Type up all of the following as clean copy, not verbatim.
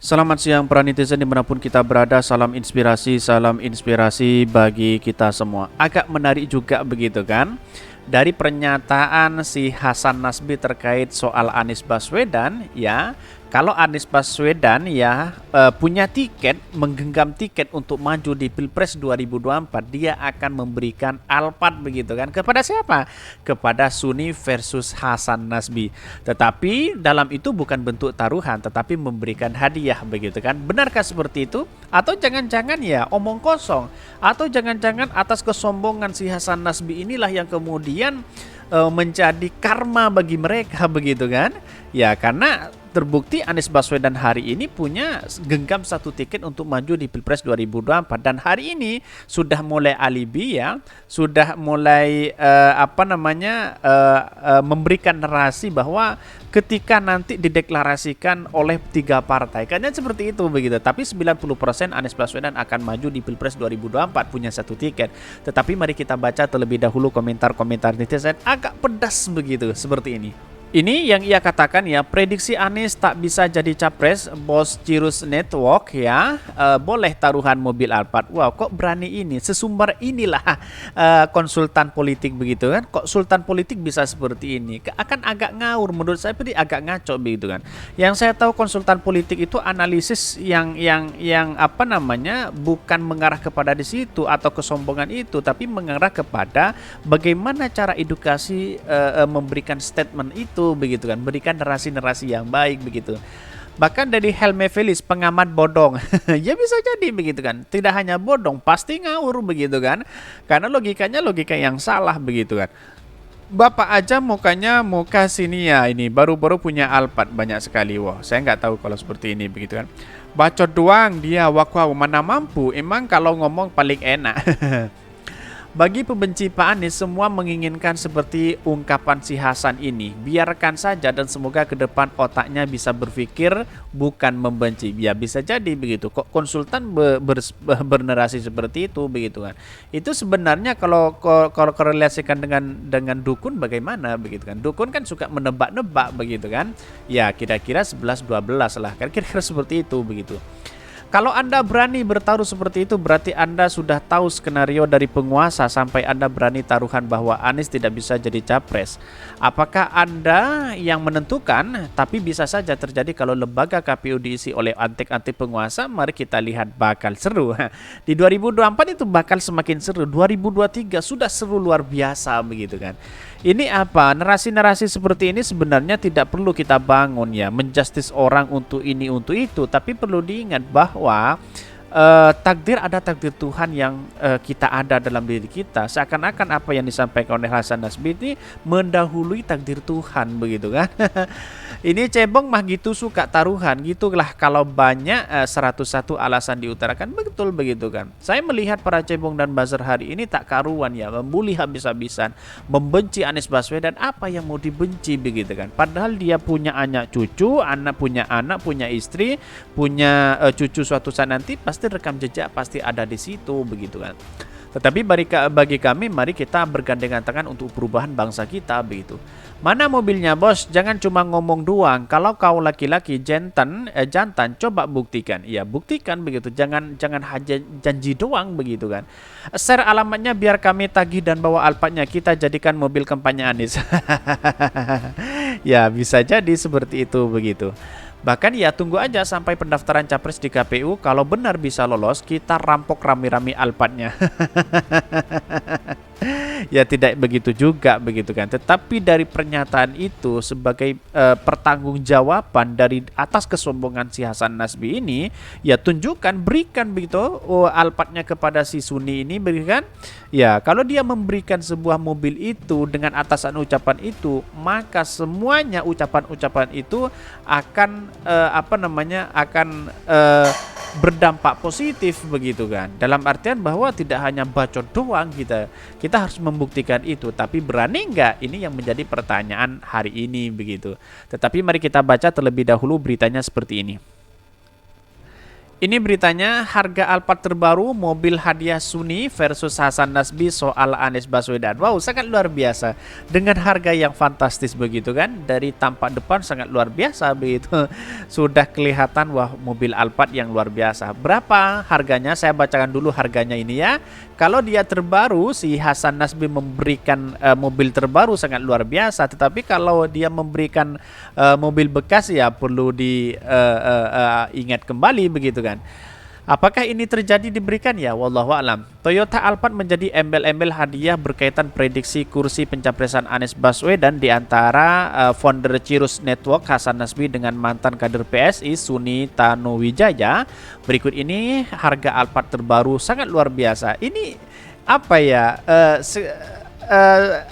Selamat siang para netizen dimanapun kita berada, salam inspirasi bagi kita semua. Agak menarik juga begitu kan? Dari pernyataan si Hasan Nasbi terkait soal Anies Baswedan ya, kalau Anies Baswedan ya punya tiket, menggenggam tiket untuk maju di Pilpres 2024, dia akan memberikan Alphard begitu kan, kepada siapa? Kepada Suni versus Hasan Nasbi. Tetapi dalam itu bukan bentuk taruhan, tetapi memberikan hadiah begitu kan. Benarkah seperti itu? Atau jangan-jangan ya omong kosong? Atau jangan-jangan atas kesombongan si Hasan Nasbi inilah yang kemudian menjadi karma bagi mereka begitu kan? Ya karena terbukti Anies Baswedan hari ini punya genggam satu tiket untuk maju di Pilpres 2024, dan hari ini sudah mulai alibi ya, sudah mulai memberikan narasi bahwa ketika nanti dideklarasikan oleh tiga partai, kayaknya seperti itu begitu. Tapi 90% Anies Baswedan akan maju di Pilpres 2024 punya satu tiket. Tetapi mari kita baca terlebih dahulu komentar-komentar netizen agak pedas begitu seperti ini. Ini yang ia katakan ya, prediksi Anies tak bisa jadi capres, bos Cirrus Network ya, boleh taruhan mobil Alphard. Wow, kok berani ini? Sesumbar inilah konsultan politik begitu kan? Kok sultan politik bisa seperti ini? Akan agak ngawur menurut saya, tapi agak ngaco begitu kan? Yang saya tahu konsultan politik itu analisis yang bukan mengarah kepada di situ atau kesombongan itu, tapi mengarah kepada bagaimana cara edukasi memberikan statement itu begitu kan, berikan narasi-narasi yang baik begitu. Bahkan dari Helme Felis, pengamat bodong. Ya bisa jadi begitu kan, tidak hanya bodong, pasti ngawur begitu kan, karena logikanya logika yang salah begitu kan. Bapak aja mukanya muka sini ya, ini baru-baru punya Alphard banyak sekali. Wah, saya nggak tahu kalau seperti ini begitu kan. Bacot doang dia, wow, mana mampu, emang kalau ngomong paling enak. Bagi pembenci Pak Anies, semua menginginkan seperti ungkapan si Hasan ini. Biarkan saja dan semoga ke depan otaknya bisa berpikir bukan membenci. Ya bisa jadi begitu. Kok konsultan bernarasi seperti itu begitu kan. Itu sebenarnya kalau korelasikan dengan dukun bagaimana begitu kan. Dukun kan suka menebak-nebak begitu kan. Ya kira-kira 11-12 lah. Kira-kira seperti itu begitu. Kalau Anda berani bertaruh seperti itu, berarti Anda sudah tahu skenario dari penguasa sampai Anda berani taruhan bahwa Anies tidak bisa jadi capres. Apakah Anda yang menentukan? Tapi bisa saja terjadi kalau lembaga KPU diisi oleh antek-antek penguasa. Mari kita lihat, bakal seru. Di 2024 itu bakal semakin seru. 2023 sudah seru luar biasa begitu kan. Ini apa? Narasi-narasi seperti ini sebenarnya tidak perlu kita bangun ya, menjustis orang untuk ini untuk itu, tapi perlu diingat bahwa takdir ada takdir Tuhan yang kita ada dalam diri kita. Seakan-akan apa yang disampaikan oleh Hasan Nasbi ini mendahului takdir Tuhan begitu kan. Ini cebong mah gitu suka taruhan, gitulah kalau banyak 101 alasan diutarakan, betul begitu kan. Saya melihat para cebong dan buzzer hari ini tak karuan ya, membuli habis-habisan, membenci Anies Baswedan. Apa yang mau dibenci begitu kan, padahal dia punya anak cucu, anak punya istri, punya cucu suatu saat nanti pasti rekam jejak pasti ada di situ begitu kan. Tetapi bagi kami, mari kita bergandengan tangan untuk perubahan bangsa kita begitu. Mana mobilnya bos? Jangan cuma ngomong doang. Kalau kau laki-laki jantan, coba buktikan. Ya buktikan begitu. Jangan hanya janji doang begitu kan. Share alamatnya biar kami tagih dan bawa Alphardnya, kita jadikan mobil kampanye Anies. Ya bisa jadi seperti itu begitu. Bahkan ya tunggu aja sampai pendaftaran capres di KPU. Kalau benar bisa lolos, kita rampok rame-rame Alphardnya. Ya tidak begitu juga begitu kan. Tetapi dari pernyataan itu sebagai pertanggungjawaban dari atas kesombongan si Hasan Nasbi ini, ya tunjukkan, berikan begitu Alphardnya kepada si Suni ini, berikan. Ya kalau dia memberikan sebuah mobil itu dengan atasan ucapan itu, maka semuanya ucapan-ucapan itu akan berdampak positif begitu kan. Dalam artian bahwa tidak hanya bacot doang, kita harus membuktikan itu. Tapi berani nggak? Ini yang menjadi pertanyaan hari ini begitu. Tetapi mari kita baca terlebih dahulu beritanya seperti ini. Ini beritanya, harga Alphard terbaru, mobil hadiah Suni versus Hasan Nasbi soal Anies Baswedan. Wow, sangat luar biasa. Dengan harga yang fantastis begitu kan. Dari tampak depan sangat luar biasa begitu. Sudah kelihatan wah mobil Alphard yang luar biasa. Berapa harganya? Saya bacakan dulu harganya ini ya. Kalau dia terbaru, si Hasan Nasbi memberikan mobil terbaru sangat luar biasa. Tetapi kalau dia memberikan mobil bekas ya perlu diingat kembali begitu kan. Apakah ini terjadi diberikan ya? Wallahu alam. Toyota Alphard menjadi embel-embel hadiah berkaitan prediksi kursi pencapresan Anies Baswedan di antara founder Cirrus Network Hasan Nasbi dengan mantan kader PSI Suni Tanuwijaya. Berikut ini harga Alphard terbaru sangat luar biasa. Ini apa ya?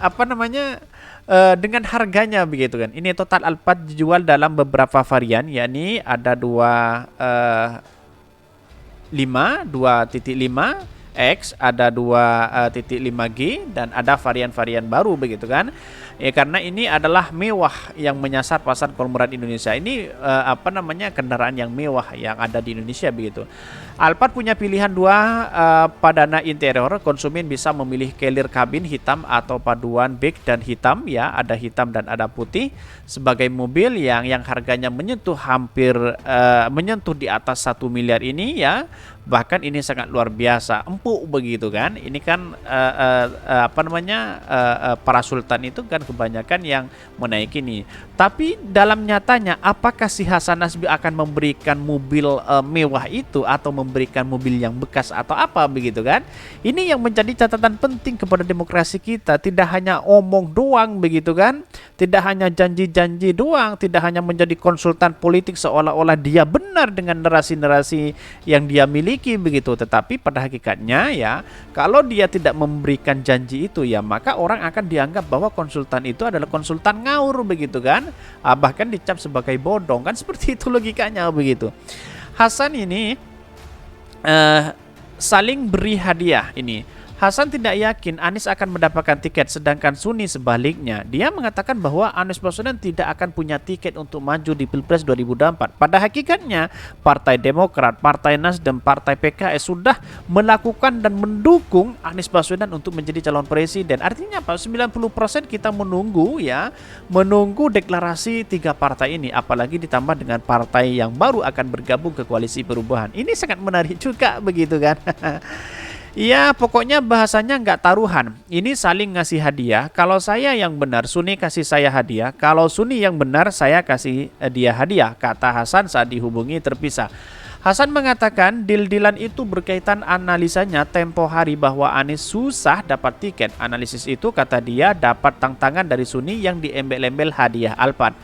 Apa namanya? Dengan harganya begitu kan. Ini total Alphard dijual dalam beberapa varian, yakni ada 2.5X, ada 2.5G dan ada varian-varian baru begitu kan. Ya karena ini adalah mewah yang menyasar pasar konglomerat Indonesia. Ini apa namanya kendaraan yang mewah yang ada di Indonesia begitu. Alphard punya pilihan dua padana interior. Konsumen bisa memilih kelir kabin hitam atau paduan beige dan hitam ya, ada hitam dan ada putih. Sebagai mobil yang harganya menyentuh hampir menyentuh di atas 1 miliar ini ya. Bahkan ini sangat luar biasa, empuk begitu kan. Ini kan apa namanya para sultan itu kan kebanyakan yang menaiki ini. Tapi dalam nyatanya apakah si Hasan Nasbi akan memberikan mobil mewah itu atau memberikan mobil yang bekas atau apa begitu kan? Ini yang menjadi catatan penting kepada demokrasi kita. Tidak hanya omong doang begitu kan? Tidak hanya janji-janji doang, tidak hanya menjadi konsultan politik seolah-olah dia benar dengan narasi-narasi yang dia miliki begitu, tetapi pada hakikatnya ya kalau dia tidak memberikan janji itu ya maka orang akan dianggap bahwa konsultan itu adalah konsultan ngawur begitu kan, bahkan dicap sebagai bodong kan, seperti itu logikanya begitu. Hasan ini saling beri hadiah ini. Hasan tidak yakin Anies akan mendapatkan tiket, sedangkan Suni sebaliknya. Dia mengatakan bahwa Anies Baswedan tidak akan punya tiket untuk maju di Pilpres 2024. Pada hakikatnya, Partai Demokrat, Partai Nasdem, Partai PKS sudah melakukan dan mendukung Anies Baswedan untuk menjadi calon presiden. Artinya apa? 90% kita menunggu ya, menunggu deklarasi tiga partai ini, apalagi ditambah dengan partai yang baru akan bergabung ke koalisi perubahan. Ini sangat menarik juga begitu kan. Iya, pokoknya bahasanya nggak taruhan. Ini saling ngasih hadiah. Kalau saya yang benar, Suni kasih saya hadiah. Kalau Suni yang benar, saya kasih dia hadiah, kata Hasan saat dihubungi terpisah. Hasan mengatakan deal-dealan itu berkaitan analisanya tempo hari bahwa Anies susah dapat tiket. Analisis itu kata dia dapat tantangan dari Suni yang diembel-embel hadiah Alphard.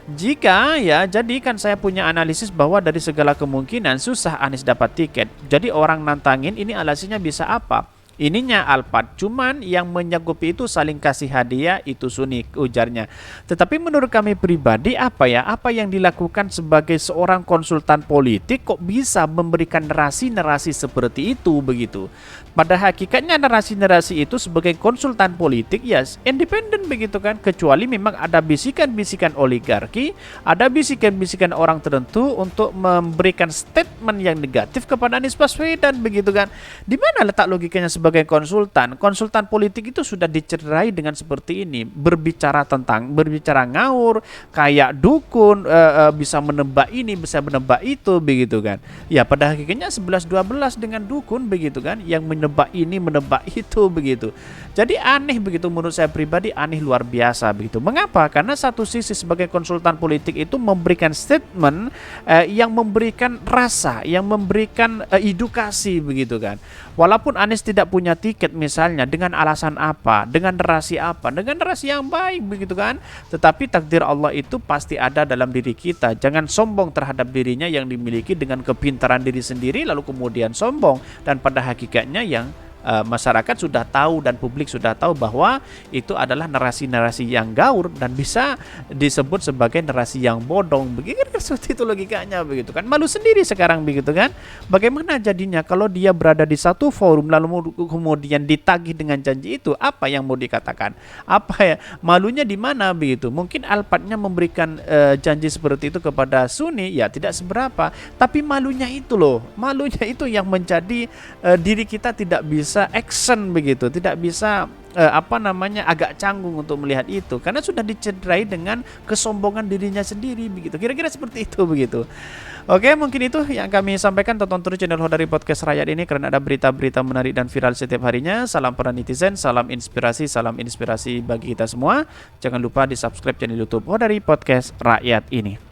Jika ya, jadi kan saya punya analisis bahwa dari segala kemungkinan susah Anies dapat tiket. Jadi orang nantangin ini alasinya bisa apa? Ininya Alphard, cuman yang menyanggupi itu saling kasih hadiah itu Suni, ujarnya. Tetapi menurut kami pribadi apa yang dilakukan sebagai seorang konsultan politik kok bisa memberikan narasi-narasi seperti itu begitu. Pada hakikatnya narasi-narasi itu sebagai konsultan politik ya independen begitu kan, kecuali memang ada bisikan-bisikan oligarki, ada bisikan-bisikan orang tertentu untuk memberikan statement yang negatif kepada Anies Baswedan begitu kan. Di mana letak logikanya sebagai konsultan? Konsultan politik itu sudah dicerai dengan seperti ini, berbicara ngawur, kayak dukun, bisa menebak ini, bisa menebak itu begitu kan. Ya pada hakikatnya 11-12 dengan dukun begitu kan, yang menebak ini, menebak itu begitu. Jadi aneh begitu, menurut saya pribadi aneh luar biasa begitu. Mengapa? Karena satu sisi sebagai konsultan politik itu memberikan statement yang memberikan rasa, yang memberikan edukasi begitu kan. Walaupun Anies tidak punya tiket misalnya, dengan alasan apa, dengan narasi apa, dengan narasi yang baik begitu kan. Tetapi takdir Allah itu pasti ada dalam diri kita. Jangan sombong terhadap dirinya yang dimiliki dengan kepintaran diri sendiri lalu kemudian sombong, dan pada hakikatnya yang masyarakat sudah tahu dan publik sudah tahu bahwa itu adalah narasi-narasi yang gaur dan bisa disebut sebagai narasi yang bodong. Begitu seperti itu logikanya begitu kan. Malu sendiri sekarang begitu kan. Bagaimana jadinya kalau dia berada di satu forum lalu kemudian ditagih dengan janji itu, apa yang mau dikatakan? Apa ya? Malunya di mana begitu? Mungkin Alphardnya memberikan janji seperti itu kepada Suni ya tidak seberapa, tapi malunya itu loh. Malunya itu yang menjadi diri kita tidak bisa action begitu, tidak bisa agak canggung untuk melihat itu karena sudah dicederai dengan kesombongan dirinya sendiri begitu. Kira-kira seperti itu begitu. Oke, mungkin itu yang kami sampaikan. Tonton terus channel Hodari Podcast Rakyat ini karena ada berita-berita menarik dan viral setiap harinya. Salam para netizen, salam inspirasi bagi kita semua. Jangan lupa di subscribe channel YouTube Hodari Podcast Rakyat ini.